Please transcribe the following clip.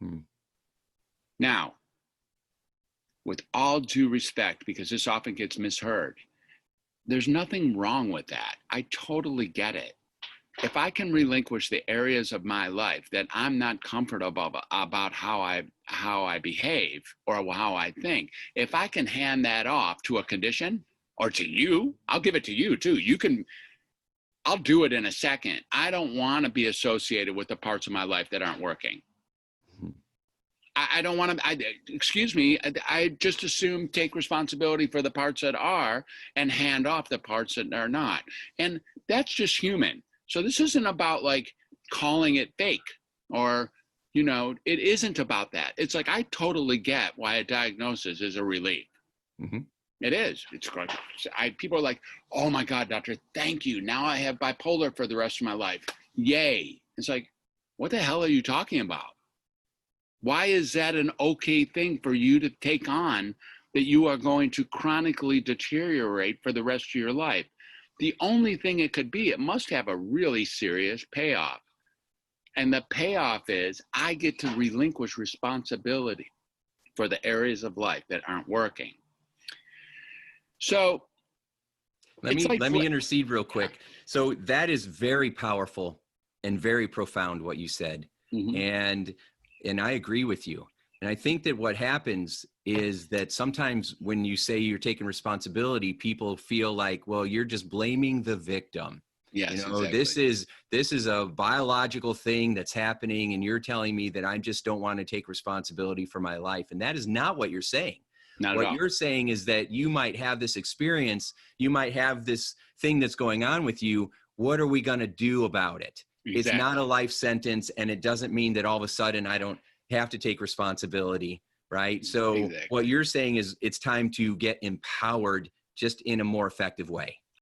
Hmm. Now, with all due respect, because this often gets misheard, there's nothing wrong with that. I totally get it. If I can relinquish the areas of my life that I'm not comfortable about how I behave or how I think, if I can hand that off to a condition or to you, I'll give it to you too. I'll do it in a second. I don't want to be associated with the parts of my life that aren't working. I don't want to, excuse me, I just assume take responsibility for the parts that are and hand off the parts that are not. And that's just human. So this isn't about like calling it fake or, it isn't about that. It's like, I totally get why a diagnosis is a relief. Mm-hmm. It is. It's like, people are like, oh my God, doctor, thank you. Now I have bipolar for the rest of my life. Yay. It's like, what the hell are you talking about? Why is that an okay thing for you to take on, that you are going to chronically deteriorate for the rest of your life? The only thing it could be, it must have a really serious payoff. And the payoff is I get to relinquish responsibility for the areas of life that aren't working. So let me intercede real quick. So that is very powerful and very profound what you said. Mm-hmm. And I agree with you. And I think that what happens is that sometimes when you say you're taking responsibility, people feel like, well, you're just blaming the victim. Yes, exactly. This is a biological thing that's happening, and you're telling me that I just don't want to take responsibility for my life. And that is not what you're saying. Not what at all. You're saying is that you might have this experience, you might have this thing that's going on with you. What are we going to do about it? Exactly. It's not a life sentence, and it doesn't mean that all of a sudden I don't have to take responsibility, right? So What you're saying is it's time to get empowered just in a more effective way.